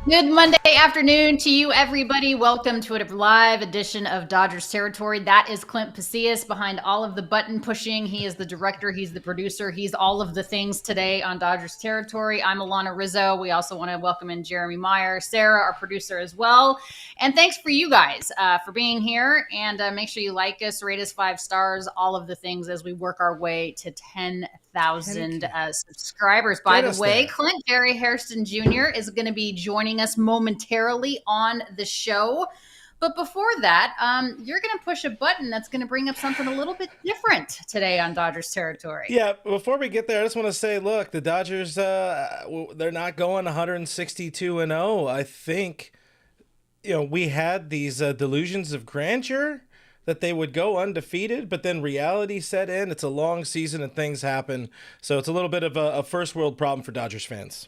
Good Monday afternoon to you, everybody. Welcome to a live edition of Dodgers Territory. That is Clint Pasillas behind all of the button pushing. He is the director, he's the producer, he's all of the things today on Dodgers Territory. I'm Alanna Rizzo. We also want to welcome in Jeremy Meyer, Sarah, our producer as well. And thanks for you guys for being here. And make sure you like us, rate us 5 stars, all of the things as we work our way to 10,000 subscribers. By the way, Clint, Jerry Hairston Jr. is going to be joining us momentarily on the show. But before that, you're going to push a button that's going to bring up something a little bit different today on Dodgers Territory. Yeah, before we get there, I just want to say, look, the Dodgers, they're not going 162-0. I think, we had these delusions of grandeur that they would go undefeated, but then reality set in. It's a long season and things happen. So it's a little bit of a first world problem for Dodgers fans.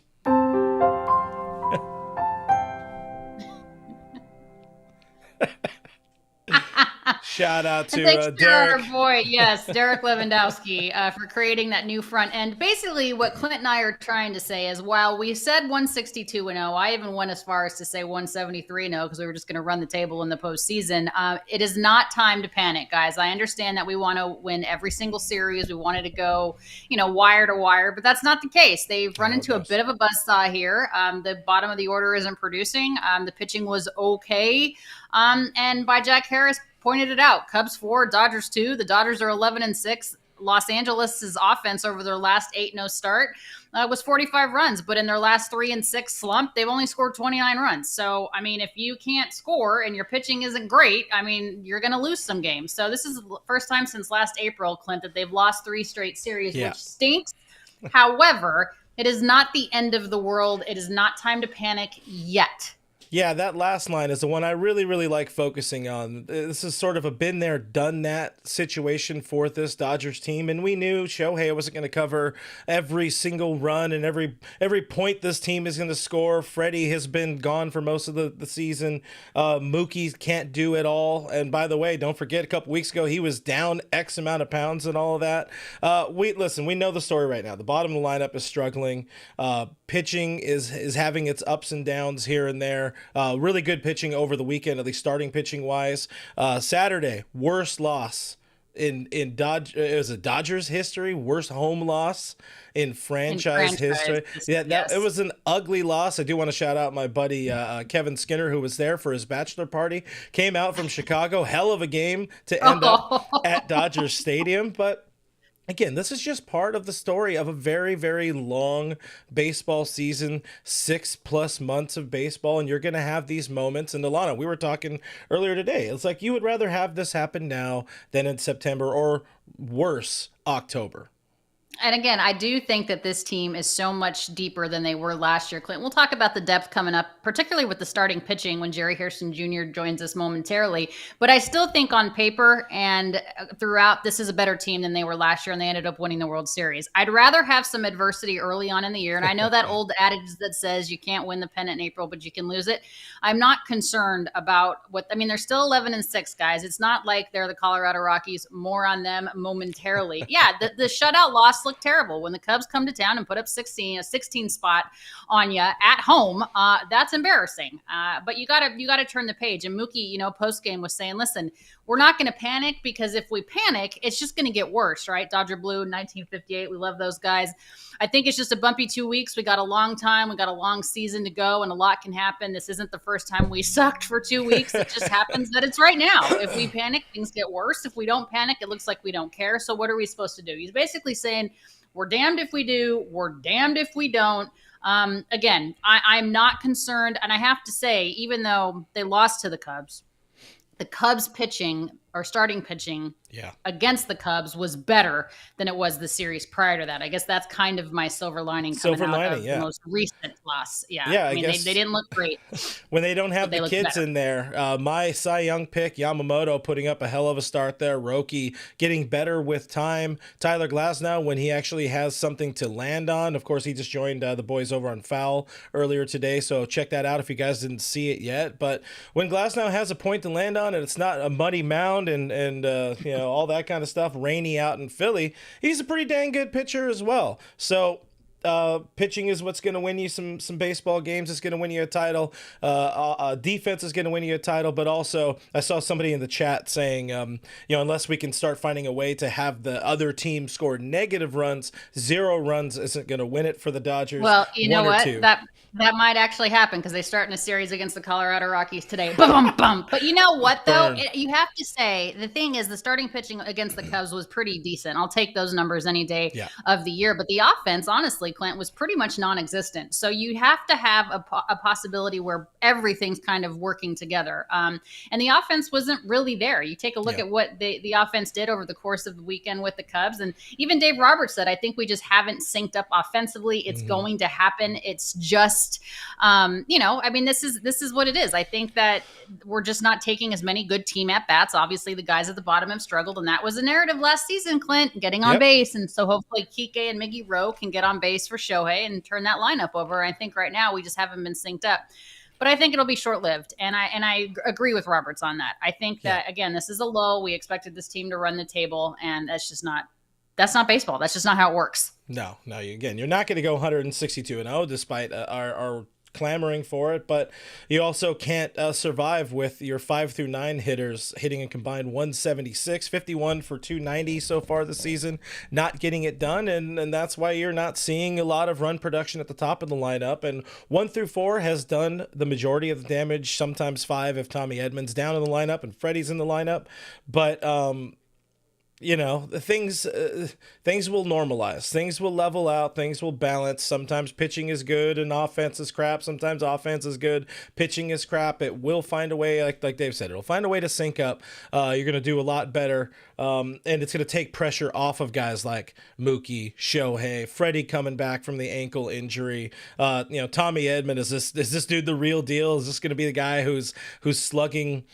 Shout out to Derek. Our boy, yes, Derek Lewandowski for creating that new front end. Basically, what Clint and I are trying to say is, while we said 162-0, I even went as far as to say 173-0 because we were just going to run the table in the postseason. It is not time to panic, guys. I understand that we want to win every single series. We wanted to go, wire to wire, but that's not the case. They've run into a bit of a buzzsaw here. The bottom of the order isn't producing. The pitching was okay. And by Jack Harris pointed it out, Cubs 4, Dodgers 2. The Dodgers are 11-6. Los Angeles' offense over their last 8-0 start was 45 runs, but in their last 3-6 slump, they've only scored 29 runs. So, if you can't score and your pitching isn't great, you're going to lose some games. So this is the first time since last April, Clint, that they've lost 3 straight series, which stinks. However, it is not the end of the world. It is not time to panic yet. Yeah, that last line is the one I really, really like focusing on. This is sort of a been there, done that situation for this Dodgers team. And we knew Shohei wasn't going to cover every single run and every point this team is going to score. Freddie has been gone for most of the season. Mookie can't do it all. And by the way, don't forget, a couple weeks ago, he was down X amount of pounds and all of that. We know the story right now. The bottom of the lineup is struggling. Pitching is having its ups and downs here and there. Really good pitching over the weekend, at least starting pitching wise. Saturday, worst loss in Dodgers history, worst home loss in franchise history. Yeah, it was an ugly loss. I do want to shout out my buddy Kevin Skinner, who was there for his bachelor party. Came out from Chicago, hell of a game to end up at Dodgers Stadium, but. Again, this is just part of the story of a very, very long baseball season, 6+ months of baseball, and you're going to have these moments. And Alanna, we were talking earlier today. It's like you would rather have this happen now than in September or worse, October. And again, I do think that this team is so much deeper than they were last year, Clint. We'll talk about the depth coming up, particularly with the starting pitching when Jerry Hairston Jr. joins us momentarily. But I still think on paper and throughout, this is a better team than they were last year, and they ended up winning the World Series. I'd rather have some adversity early on in the year. And I know that old adage that says you can't win the pennant in April, but you can lose it. I'm not concerned about they're still 11-6, guys. It's not like they're the Colorado Rockies. More on them momentarily. Yeah, the shutout loss look terrible. When the Cubs come to town and put up a 16 spot on you at home, that's embarrassing. But you gotta turn the page. And Mookie, post game was saying, listen, we're not going to panic because if we panic, it's just going to get worse, right? Dodger Blue, 1958. We love those guys. I think it's just a bumpy 2 weeks. We got a long time. We got a long season to go, and a lot can happen. This isn't the first time we sucked for 2 weeks. It just happens that it's right now. If we panic, things get worse. If we don't panic, it looks like we don't care. So what are we supposed to do? He's basically saying, we're damned if we do. We're damned if we don't. Again, I'm not concerned. And I have to say, even though they lost to the Cubs pitching or starting pitching against the Cubs was better than it was the series prior to that. I guess that's kind of my silver lining coming out of the most recent loss. I mean, they didn't look great. When they don't have the kids in there, my Cy Young pick, Yamamoto, putting up a hell of a start there. Roki getting better with time. Tyler Glasnow, when he actually has something to land on. Of course, he just joined the boys over on Foul earlier today, so check that out if you guys didn't see it yet. But when Glasnow has a point to land on and it's not a muddy mound and all that kind of stuff, rainy out in Philly, he's a pretty dang good pitcher as well. So pitching is what's going to win you some baseball games. It's going to win you a title. Defense is going to win you a title. But also, I saw somebody in the chat saying, unless we can start finding a way to have the other team score negative runs, 0 runs isn't going to win it for the Dodgers. Well, you know what? Two. That might actually happen because they start in a series against the Colorado Rockies today. Bum, bum. But you know what, though? You have to say, the thing is, the starting pitching against the Cubs was pretty decent. I'll take those numbers any day of the year. But the offense, honestly, Clint, was pretty much non-existent. So you have to have a possibility where everything's kind of working together. And the offense wasn't really there. You take a look at what the offense did over the course of the weekend with the Cubs. And even Dave Roberts said, I think we just haven't synced up offensively. It's going to happen. It's just, this is what it is. I think that we're just not taking as many good team at bats. Obviously, the guys at the bottom have struggled, and that was a narrative last season, Clint, getting on base. And so hopefully Kike and Miggy Rowe can get on base for Shohei and turn that lineup over. I think right now we just haven't been synced up. But I think it'll be short-lived, and I agree with Roberts on that. I think that, again, this is a lull. We expected this team to run the table, and that's not baseball. That's just not how it works. No. You're not going to go 162-0 despite our clamoring for it, but you also can't survive with your 5 through 9 hitters hitting a combined 176, 51 for 290 so far this season, not getting it done, and that's why you're not seeing a lot of run production at the top of the lineup. And 1 through 4 has done the majority of the damage, sometimes 5 if Tommy Edman's down in the lineup and Freddie's in the lineup, but things will normalize. Things will level out. Things will balance. Sometimes pitching is good and offense is crap. Sometimes offense is good. Pitching is crap. It will find a way, like Dave said, it'll find a way to sync up. You're going to do a lot better. And it's going to take pressure off of guys like Mookie, Shohei, Freddie coming back from the ankle injury. Tommy Edman, is this dude the real deal? Is this going to be the guy who's slugging,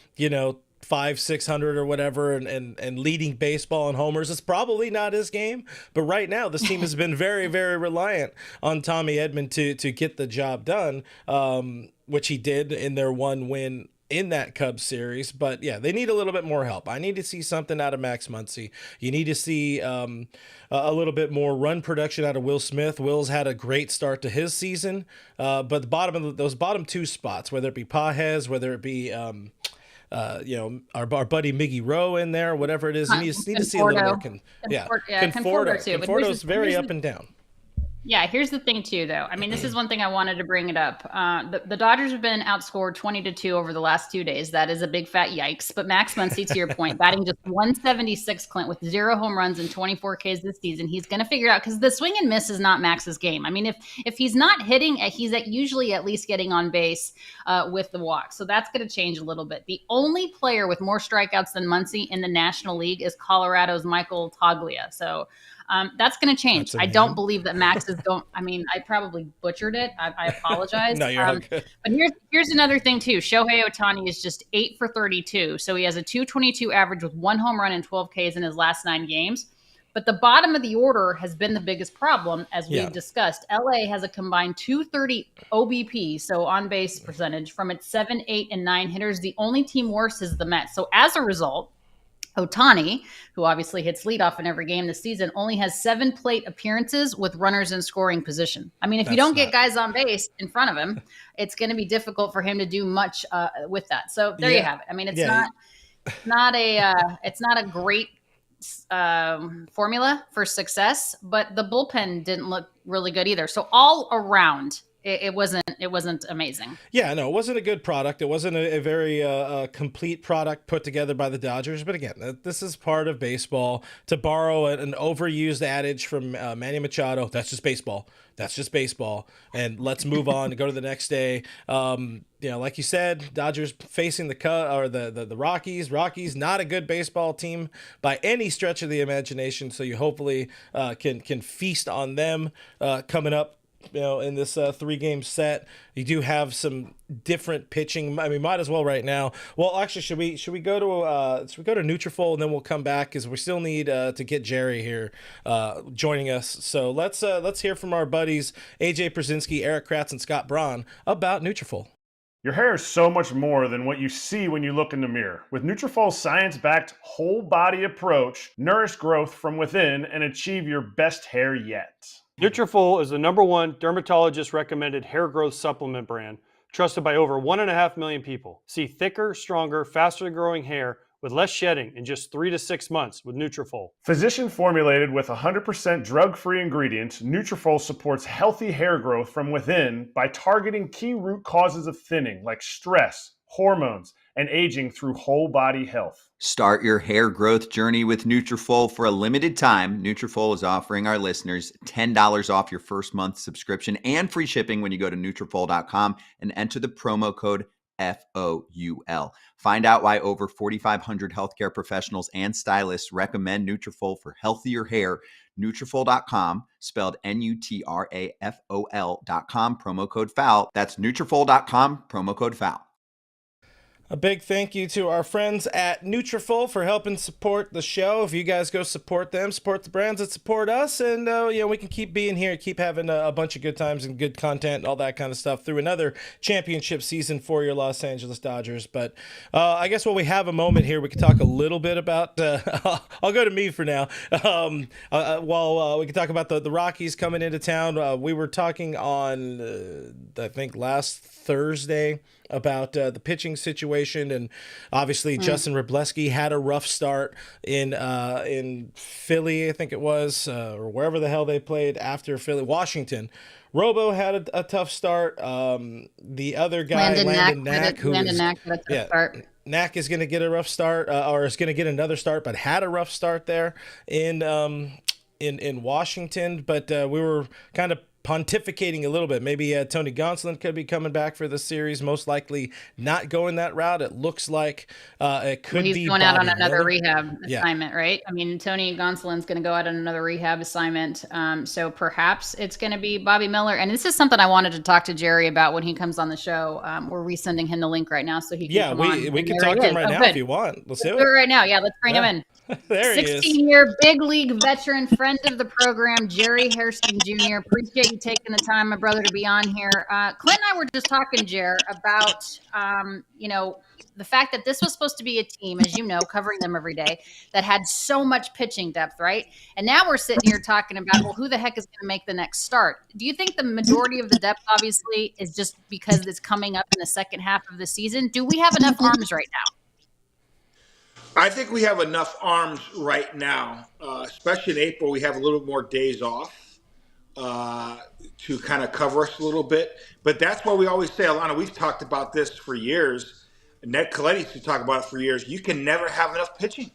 500-600 or whatever and leading baseball in homers? It's probably not his game, but right now this team has been very, very reliant on Tommy Edman to get the job done, which he did in their 1 win in that Cubs series. But yeah, they need a little bit more help. I need to see something out of Max Muncy. You need to see a little bit more run production out of Will Smith. Will's had a great start to his season, but those bottom 2 spots, whether it be Pajes, whether it be our buddy Miggy Rowe in there, whatever it is, you need to see a little more. Conforto's very up and down. Yeah, here's the thing too, though. I mean, this is one thing I wanted to bring it up. The Dodgers have been outscored 20-2 over the last 2 days. That is a big fat yikes. But Max Muncy, to your point, batting just 176, Clint, with 0 home runs and 24 Ks this season. He's going to figure it out because the swing and miss is not Max's game. I mean, if he's not hitting, he's usually at least getting on base with the walk. So that's going to change a little bit. The only player with more strikeouts than Muncy in the National League is Colorado's Michael Toglia. So that's going to change. I don't believe that Max is going. I mean, I probably butchered it. I apologize. No, you're all good. But here's another thing too. Shohei Ohtani is just 8 for 32, so he has a 222 average with 1 home run and 12 Ks in his last 9 games. But the bottom of the order has been the biggest problem, as we've discussed. LA has a combined 230 OBP, so on base percentage, from its 7, 8, and 9 hitters. The only team worse is the Mets. So as a result, Ohtani, who obviously hits leadoff in every game this season, only has 7 plate appearances with runners in scoring position. I mean, if you don't get guys on base in front of him, it's going to be difficult for him to do much with that. So there you have it. I mean, it's not a great formula for success, but the bullpen didn't look really good either. So all around, it wasn't amazing. Yeah, no, it wasn't a good product. It wasn't a very complete product put together by the Dodgers. But again, this is part of baseball. To borrow an overused adage from Manny Machado, that's just baseball. That's just baseball. And let's move on and go to the next day. Like you said, Dodgers facing the Rockies. Rockies, not a good baseball team by any stretch of the imagination. So you hopefully can feast on them coming up. In this 3-game set. You do have some different pitching. I mean, might as well right now. Well, actually, should we go to Nutrafol and then we'll come back because we still need to get Jerry here joining us. So let's hear from our buddies AJ Przinsky, Eric Kratz, and Scott Braun about Nutrafol. Your hair is so much more than what you see when you look in the mirror. With Nutrafol's science-backed whole body approach, nourish growth from within and achieve your best hair yet. Nutrafol is the #1 dermatologist-recommended hair growth supplement brand, trusted by over 1.5 million people. See thicker, stronger, faster-growing hair with less shedding in just 3 to 6 months with Nutrafol. Physician formulated with 100% drug-free ingredients, Nutrafol supports healthy hair growth from within by targeting key root causes of thinning like stress, hormones, and aging through whole body health. Start your hair growth journey with Nutrafol for a limited time. Nutrafol is offering our listeners $10 off your first month subscription and free shipping when you go to Nutrafol.com and enter the promo code FOUL. Find out why over 4,500 healthcare professionals and stylists recommend Nutrafol for healthier hair. Nutrafol.com, spelled Nutrafol.com, promo code FOUL. That's Nutrafol.com, promo code FOUL. A big thank you to our friends at Nutrafol for helping support the show. If you guys go support them, support the brands that support us, and we can keep being here, keep having a bunch of good times and good content and all that kind of stuff through another championship season for your Los Angeles Dodgers. But I guess while we have a moment here, we can talk a little bit about I'll go to me for now. While we can talk about the Rockies coming into town. We were talking on I think last Thursday about the pitching situation, and obviously Justin Wrobleski had a rough start in Philly, I think it was, or wherever the hell they played after Philly, Washington. Robo had a tough start. The other guy, Landon Knack, Knack is going to get a rough start, or is going to get another start, but had a rough start there in Washington. But we were kind of pontificating a little bit. Maybe Tony Gonsolin could be coming back for the series. Most likely not going that route. It looks like it could be. He's going out on another rehab assignment, right? I mean, Tony Gonsolin's going to go out on another rehab assignment. So perhaps it's going to be Bobby Miller. And this is something I wanted to talk to Jerry about when he comes on the show. We're resending him the link right now so he can come on. We can talk to him right now if you want. Let's do it right now. Yeah, let's bring him in. There he is. 16-year big league veteran, friend of the program, Jerry Hairston Jr. Appreciate you taking the time, my brother, to be on here. Clint and I were just talking, Jer, about the fact that this was supposed to be a team, as you know, covering them every day, that had so much pitching depth, right? And now we're sitting here talking about, well, who the heck is going to make the next start? Do you think the majority of the depth, obviously, is just because it's coming up in the second half of the season? Do we have enough arms right now? I think we have enough arms right now, especially in April. We have a little more days off to kind of cover us a little bit. But that's why we always say, Alanna, we've talked about this for years. Ned Colletti used to talk about it for years. You can never have enough pitching.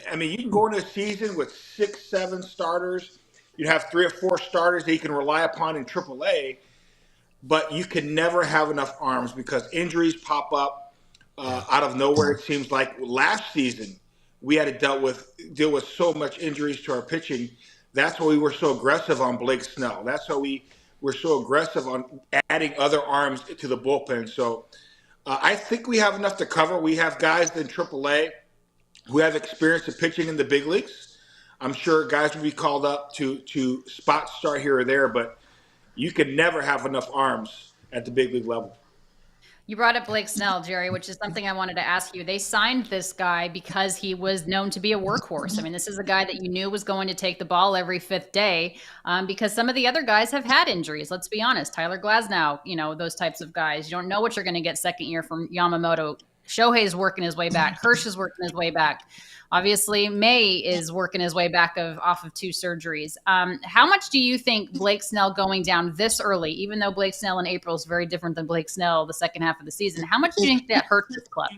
I mean, you can go into a season with 6, 7 starters. You have 3 or 4 starters that you can rely upon in AAA. But you can never have enough arms because injuries pop up. Out of nowhere, it seems like last season we had to deal with so much injuries to our pitching. That's why we were so aggressive on Blake Snell. That's why we were so aggressive on adding other arms to the bullpen. So I think we have enough to cover. We have guys in AAA who have experience in pitching in the big leagues. I'm sure guys will be called up to spot start here or there, but you can never have enough arms at the big league level. You brought up Blake Snell, Jerry, which is something I wanted to ask you. They signed this guy because he was known to be a workhorse. I mean, this is a guy that you knew was going to take the ball every 5th day because some of the other guys have had injuries. Let's be honest. Tyler Glasnow, those types of guys. You don't know what you're going to get second year from Yamamoto. Shohei's working his way back. Hirsch is working his way back. Obviously, May is working his way back off of 2 surgeries. How much do you think Blake Snell going down this early, even though Blake Snell in April is very different than Blake Snell the second half of the season, how much do you think that hurts this club?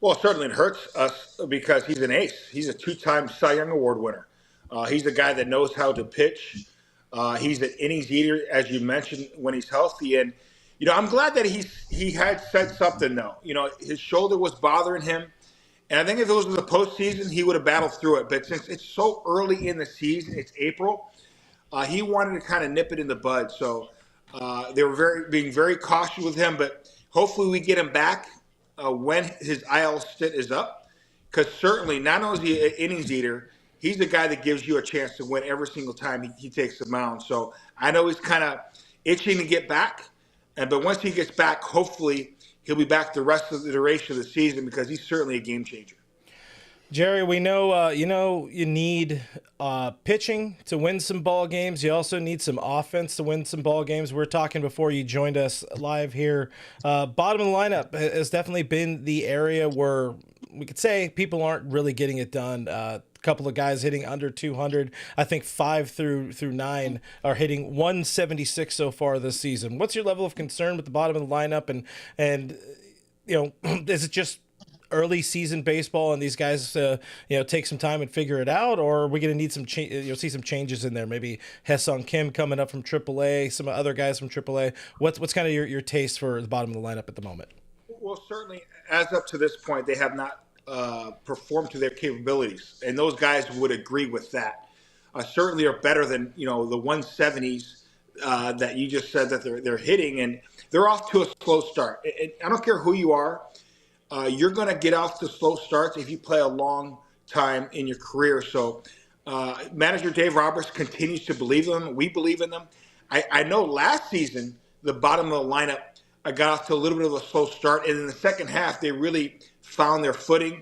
Well, certainly it hurts us because he's an ace. He's a 2-time Cy Young Award winner. He's a guy that knows how to pitch. He's an innings eater, as you mentioned, when he's healthy. And, I'm glad that he had said something, though. His shoulder was bothering him. And I think if it was in the postseason, he would have battled through it. But since it's so early in the season, it's April, he wanted to kind of nip it in the bud. So they were being very cautious with him. But hopefully we get him back when his IL stint is up. Because certainly, not only is he an innings eater, he's the guy that gives you a chance to win every single time he takes the mound. So I know he's kind of itching to get back. But once he gets back, hopefully he'll be back the rest of the duration of the season because he's certainly a game changer. Jerry, we know you need pitching to win some ball games. You also need some offense to win some ball games. We were talking before you joined us live here. Bottom of the lineup has definitely been the area where we could say people aren't really getting it done. A couple of guys hitting under 200. I think 5 through 9 are hitting 176 so far this season. What's your level of concern with the bottom of the lineup, and is it just early season baseball and these guys take some time and figure it out, or are we going to need some see some changes in there? Maybe Hesong Kim coming up from AAA, some other guys from AAA. What's kind of your taste for the bottom of the lineup at the moment? Well, certainly, as up to this point, they have not performed to their capabilities, and those guys would agree with that. Certainly, are better than the 170s that you just said that they're hitting, and they're off to a slow start. And I don't care who you are. You're going to get off to slow starts if you play a long time in your career. So manager Dave Roberts continues to believe in them. We believe in them. I know last season, the bottom of the lineup got off to a little bit of a slow start. And in the second half, they really found their footing.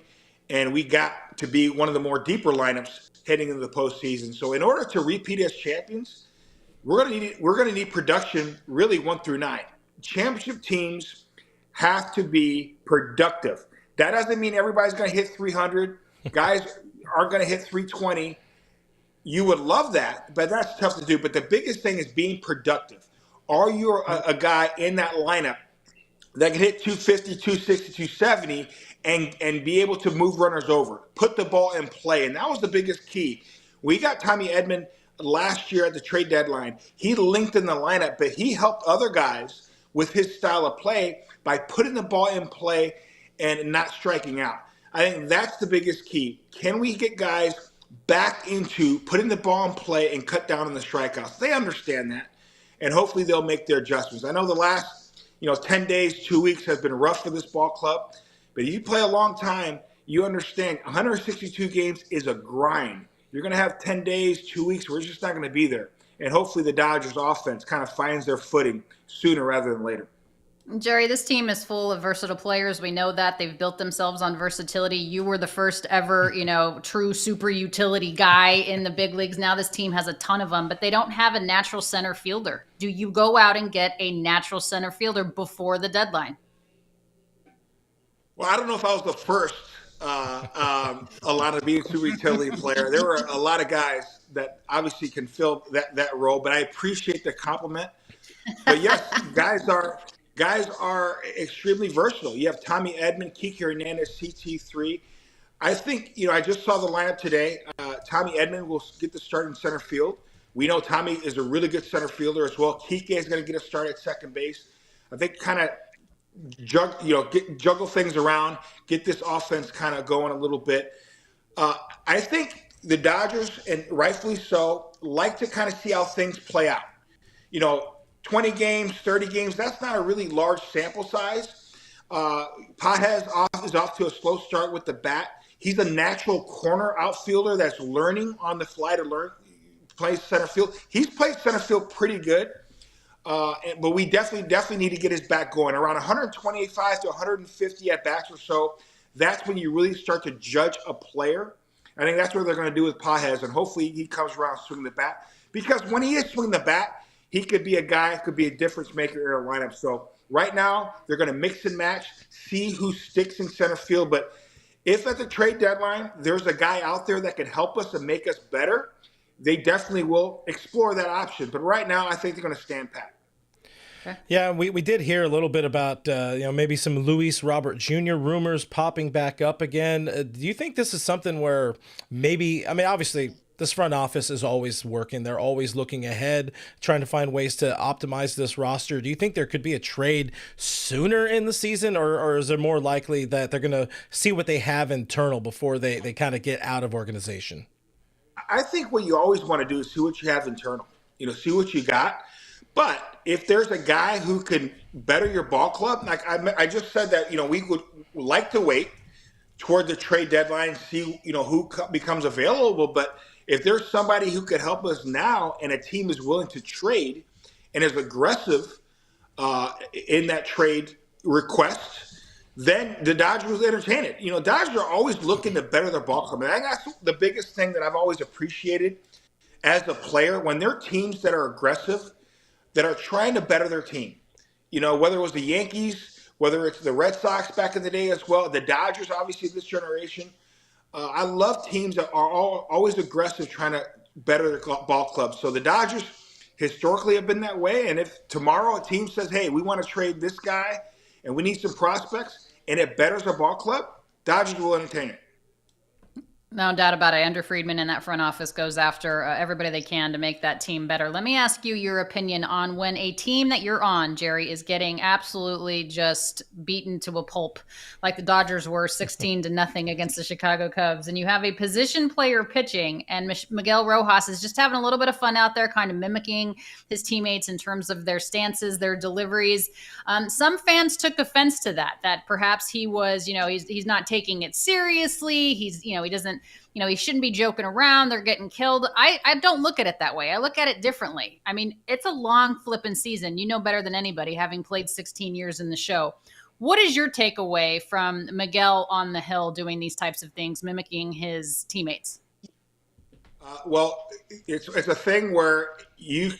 And we got to be one of the more deeper lineups heading into the postseason. So in order to repeat as champions, we're going to need production really 1 through 9. Championship teams have to be productive. That doesn't mean everybody's going to hit 300. Guys aren't going to hit 320. You would love that, but that's tough to do. But the biggest thing is being productive. Are you a guy in that lineup that can hit 250, 260, 270 and be able to move runners over, put the ball in play? And that was the biggest key. We got Tommy Edman last year at the trade deadline. He linked in the lineup, but he helped other guys with his style of play by putting the ball in play and not striking out. I think that's the biggest key. Can we get guys back into putting the ball in play and cut down on the strikeouts? They understand that, and hopefully they'll make their adjustments. I know the last 10 days, 2 weeks has been rough for this ball club, but if you play a long time, you understand 162 games is a grind. You're going to have 10 days, 2 weeks where it's just not going to be there. And hopefully the Dodgers offense kind of finds their footing sooner rather than later. Jerry, this team is full of versatile players. We know that. They've built themselves on versatility. You were the first ever, true super utility guy in the big leagues. Now this team has a ton of them, but they don't have a natural center fielder. Do you go out and get a natural center fielder before the deadline? Well, I don't know if I was the first, Alanna, being a super utility player. There were a lot of guys that obviously can fill that role, but I appreciate the compliment. But yes, guys are extremely versatile. You have Tommy Edman, Kike Hernandez, CT3. I think, I just saw the lineup today. Tommy Edman will get the start in center field. We know Tommy is a really good center fielder as well. Kike is going to get a start at second base. I think kind of juggle things around, get this offense kind of going a little bit. I think the Dodgers, and rightfully so, like to kind of see how things play out. 20 games, 30 games, that's not a really large sample size. Pasillas is off to a slow start with the bat. He's a natural corner outfielder that's learning on the fly to play center field. He's played center field pretty good. But we definitely need to get his bat going. Around 125 to 150 at bats or so, that's when you really start to judge a player. I think that's what they're going to do with Pasillas, and hopefully he comes around swinging the bat. Because when he is swinging the bat, he could be a guy, could be a difference maker in a lineup. So right now, they're going to mix and match, see who sticks in center field. But if at the trade deadline, there's a guy out there that can help us and make us better, they definitely will explore that option. But right now, I think they're going to stand pat. Yeah, we did hear a little bit about maybe some Luis Robert Jr. rumors popping back up again. Do you think this is something where obviously this front office is always working. They're always looking ahead, trying to find ways to optimize this roster. Do you think there could be a trade sooner in the season, or is it more likely that they're going to see what they have internal before they kind of get out of organization? I think what you always want to do is see what you have internal, see what you got. But if there's a guy who can better your ball club, like I just said that, we would like to wait toward the trade deadline, see, who becomes available. But if there's somebody who could help us now and a team is willing to trade and is aggressive in that trade request, then the Dodgers will entertain it. Dodgers are always looking to better their ball club. And I think that's the biggest thing that I've always appreciated as a player, when there are teams that are aggressive, that are trying to better their team. Whether it was the Yankees, whether it's the Red Sox back in the day as well, the Dodgers, obviously this generation. I love teams that are always aggressive, trying to better their ball clubs. So the Dodgers historically have been that way. And if tomorrow a team says, hey, we want to trade this guy and we need some prospects, and it betters our ball club, Dodgers will entertain it. No doubt about it. Andrew Friedman in that front office goes after everybody they can to make that team better. Let me ask you your opinion on when a team that you're on, Jerry, is getting absolutely just beaten to a pulp, like the Dodgers were 16-0 against the Chicago Cubs, and you have a position player pitching, and Miguel Rojas is just having a little bit of fun out there, kind of mimicking his teammates in terms of their stances, their deliveries. Some fans took offense to that perhaps he was, he's not taking it seriously. He doesn't, he shouldn't be joking around. They're getting killed. I don't look at it that way. I look at it differently. I mean, it's a long flipping season. You know better than anybody, having played 16 years in the show. What is your takeaway from Miguel on the hill doing these types of things, mimicking his teammates? Well, it's a thing where you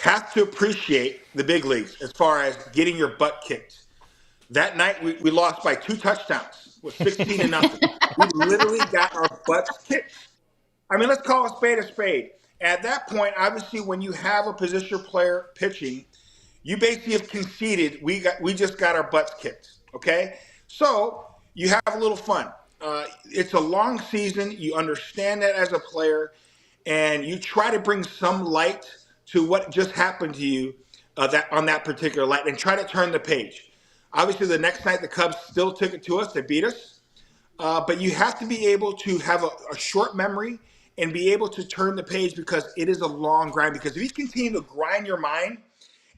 have to appreciate the big leagues as far as getting your butt kicked. That night, we lost by 2 touchdowns with 16-0. We literally got our butts kicked. I mean, let's call a spade a spade. At that point, obviously, when you have a position player pitching, you basically have conceded. We just got our butts kicked. Okay, so you have a little fun. It's a long season. You understand that as a player, and you try to bring some light to what just happened to you that on that particular light, and try to turn the page. Obviously, the next night, the Cubs still took it to us. They beat us. But you have to be able to have a short memory and be able to turn the page, because it is a long grind. Because if you continue to grind your mind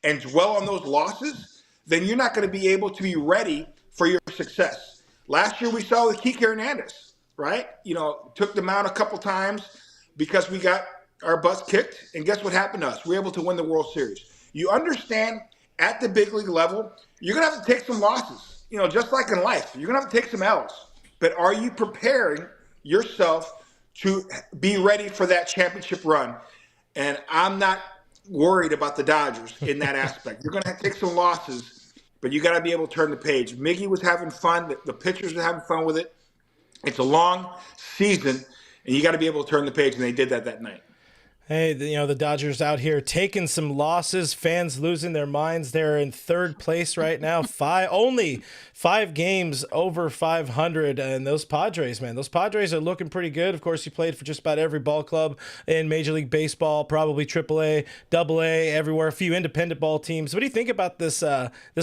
and dwell on those losses, then you're not going to be able to be ready for your success. Last year, we saw with Kike Hernandez, right? Took them out a couple times because we got our butts kicked. And guess what happened to us? We were able to win the World Series. You understand, at the big league level, you're going to have to take some losses. Just like in life, you're going to have to take some L's. But are you preparing yourself to be ready for that championship run? And I'm not worried about the Dodgers in that aspect. You're going to have to take some losses, but you got to be able to turn the page. Miggy was having fun. The pitchers were having fun with it. It's a long season, and you got to be able to turn the page, and they did that night. Hey, the Dodgers out here taking some losses, fans losing their minds. They're in 3rd place right now, only 5 games over 500. And those Padres, man, those Padres are looking pretty good. Of course, you played for just about every ball club in Major League Baseball, probably AAA, AA, everywhere, a few independent ball teams. What do you think about this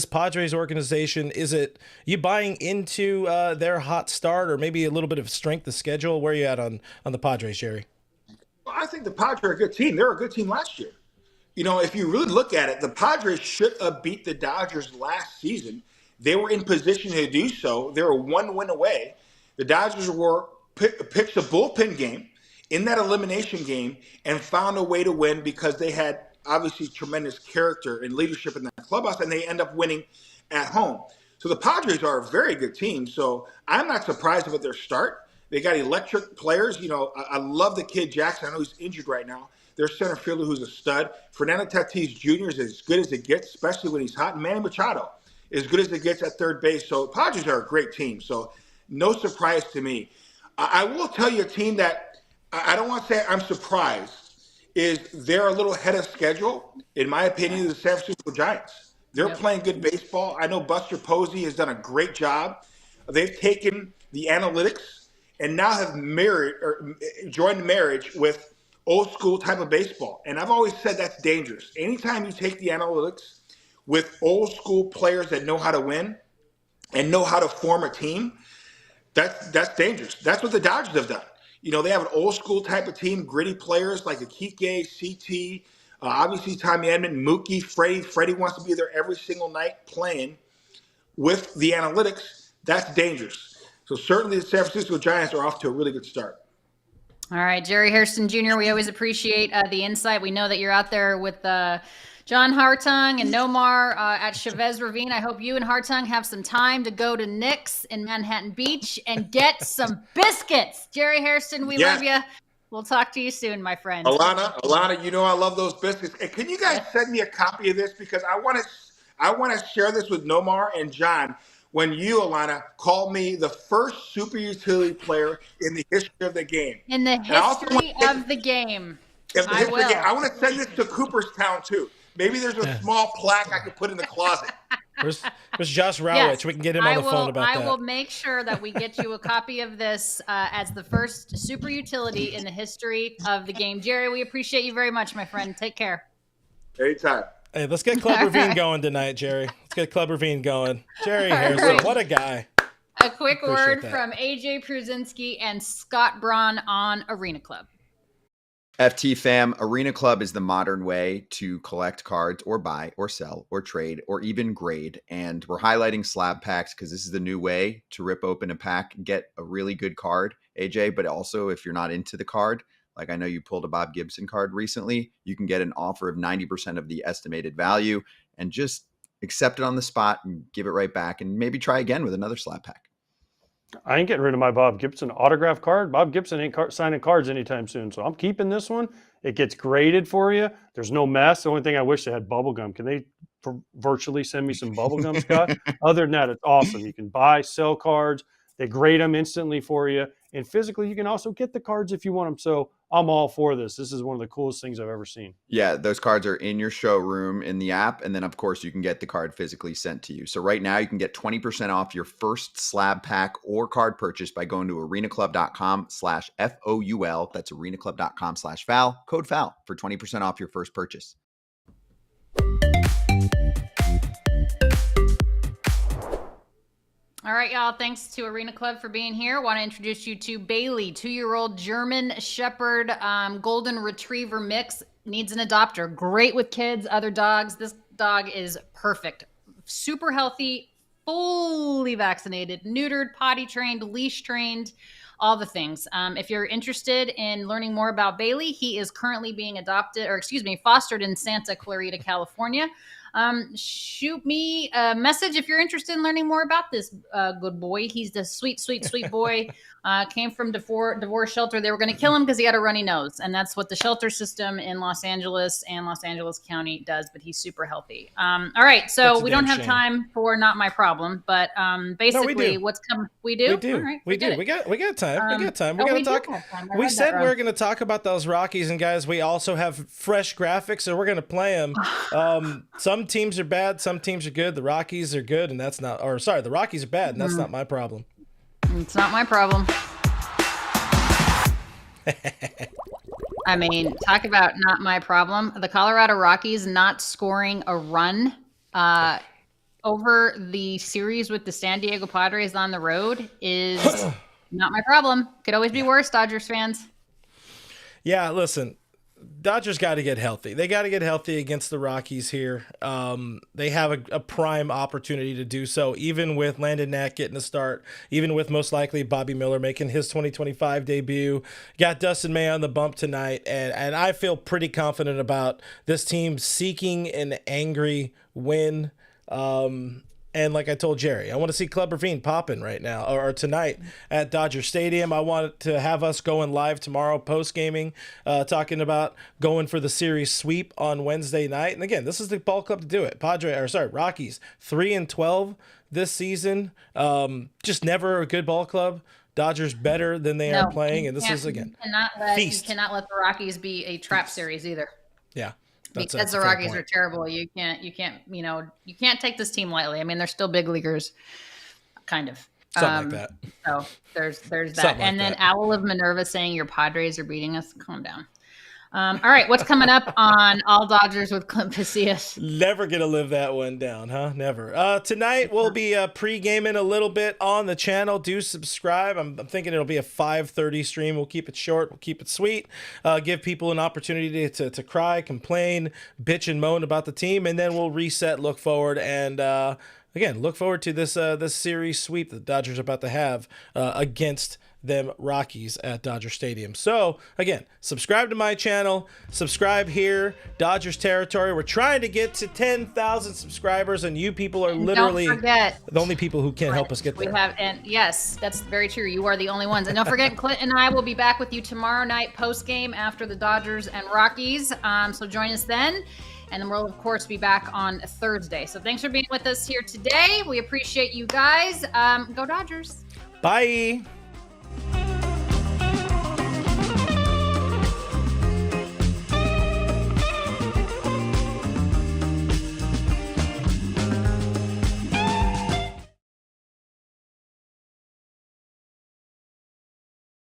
Padres organization? Is it you buying into their hot start, or maybe a little bit of strength of schedule? Where are you at on the Padres, Jerry? Well, I think the Padres are a good team. They were a good team last year. If you really look at it, the Padres should have beat the Dodgers last season. They were in position to do so. They were 1 win away. The Dodgers pitched a bullpen game in that elimination game and found a way to win, because they had obviously tremendous character and leadership in that clubhouse, and they end up winning at home. So the Padres are a very good team. So I'm not surprised about their start. They got electric players. I love the kid Jackson. I know he's injured right now. Their center fielder, who's a stud. Fernando Tatis Jr. is as good as it gets, especially when he's hot. And Manny Machado is as good as it gets at 3rd base. So Padres are a great team. So no surprise to me. I will tell you a team that I don't want to say I'm surprised is they're a little ahead of schedule, in my opinion, the San Francisco Giants. They're playing good baseball. I know Buster Posey has done a great job. They've taken the analytics and now have joined marriage with old school type of baseball. And I've always said that's dangerous. Anytime you take the analytics with old school players that know how to win and know how to form a team, that's dangerous. That's what the Dodgers have done. They have an old school type of team, gritty players like Akike, CT, obviously Tommy Edman, Mookie, Freddie. Freddie wants to be there every single night playing. With the analytics, that's dangerous. So certainly the San Francisco Giants are off to a really good start. All right, Jerry Hairston Jr., we always appreciate the insight. We know that you're out there with John Hartung and Nomar at Chavez Ravine. I hope you and Hartung have some time to go to Nick's in Manhattan Beach and get some biscuits. Jerry Hairston, we love you. We'll talk to you soon, my friend. Alanna, you know I love those biscuits. And can you guys send me a copy of this, because I want to share this with Nomar and John. When you, Alanna, called me the first super utility player in the history of the game. In the history of the game. I want to send this to Cooperstown too. Maybe there's a small plaque I could put in the closet. Where's Josh Rowich? Yes, we can get him on the phone about that. I will make sure that we get you a copy of this as the first super utility in the history of the game. Jerry, we appreciate you very much, my friend. Take care. Anytime. Hey, let's get Club Ravine going tonight, Jerry. Let's get Club Ravine going. Jerry Hairston, what a guy. A quick word from AJ Prusinski and Scott Braun on Arena Club. FT fam, Arena Club is the modern way to collect cards or buy or sell or trade or even grade. And we're highlighting slab packs because this is the new way to rip open a pack, get a really good card, AJ. But also, if you're not into the card, like I know you pulled a Bob Gibson card recently, you can get an offer of 90% of the estimated value and just accept it on the spot and give it right back and maybe try again with another slab pack. I ain't getting rid of my Bob Gibson autograph card. Bob Gibson ain't signing cards anytime soon, so I'm keeping this one. It gets graded for you. There's no mess. The only thing I wish they had bubble gum. Can they virtually send me some bubble gum, Scott? Other than that, it's awesome. You can buy, sell cards. They grade them instantly for you. And physically, you can also get the cards if you want them. So I'm all for this. This is one of the coolest things I've ever seen. Yeah, those cards are in your showroom in the app. And then, of course, you can get the card physically sent to you. So right now, you can get 20% off your first slab pack or card purchase by going to arenaclub.com/FOUL. That's arenaclub.com/FOUL. Code FOUL for 20% off your first purchase. All right, y'all. Thanks to Arena Club for being here. Want to introduce you to Bailey, 2-year-old German Shepherd Golden Retriever mix. Needs an adopter. Great with kids, other dogs. This dog is perfect. Super healthy, fully vaccinated, neutered, potty trained, leash trained, all the things. If you're interested in learning more about Bailey, he is currently being fostered in Santa Clarita, California. Shoot me a message if you're interested in learning more about this good boy. He's the sweet, sweet, sweet boy. Came from divorce shelter. They were going to kill him because he had a runny nose. And that's what the shelter system in Los Angeles and Los Angeles County does. But he's super healthy. All right. So we don't have time for Not My Problem. But basically what's coming. We do? We do. All right, we got time. We got time. We're going to talk. We said we were going to talk about those Rockies. And guys, we also have fresh graphics. So we're going to play them. Some teams are bad. Some teams are good. The Rockies are good. And that's not, or sorry, the Rockies are bad. And that's not my problem. It's not my problem. I mean, talk about not my problem. The Colorado Rockies not scoring a run over the series with the San Diego Padres on the road is not my problem. Could always be worse, Dodgers fans. Yeah, listen. Dodgers got to get healthy. They got to get healthy against the Rockies here. They have a prime opportunity to do so, even with Landon Knack getting a start, even with most likely Bobby Miller making his 2025 debut. Got Dustin May on the bump tonight, and I feel pretty confident about this team seeking an angry win. And like I told Jerry, I want to see Club Ravine popping right now or tonight at Dodger Stadium. I want to have us going live tomorrow post-gaming, talking about going for the series sweep on Wednesday night. And again, this is the ball club to do it. Rockies 3-12 this season. Just never a good ball club. Dodgers better than they are playing. And this is, again, feast. You cannot let the Rockies be a trap series either. Yeah. Because the Rockies are terrible. You can't take this team lightly. I mean, they're still big leaguers, kind of. Something like that. So there's that. And then Owl of Minerva saying your Padres are beating us. Calm down. All right, what's coming up on All Dodgers with Clint Pasillas? Never gonna live that one down, huh? Never. Tonight we'll be pre-gaming a little bit on the channel. Do subscribe. I'm thinking it'll be a 5:30 stream. We'll keep it short. We'll keep it sweet. Give people an opportunity to cry, complain, bitch, and moan about the team, and then we'll reset, look forward, and again, look forward to this series sweep that the Dodgers are about to have against them Rockies at Dodger Stadium. So again, subscribe to my channel, subscribe here, Dodgers territory. We're trying to get to 10,000 subscribers, and you people are literally the only people who can help us get there. And yes, that's very true. You are the only ones. And don't forget, Clint and I will be back with you tomorrow night post game after the Dodgers and Rockies. So join us then. And then we'll, of course, be back on Thursday. So thanks for being with us here today. We appreciate you guys. Go Dodgers. Bye.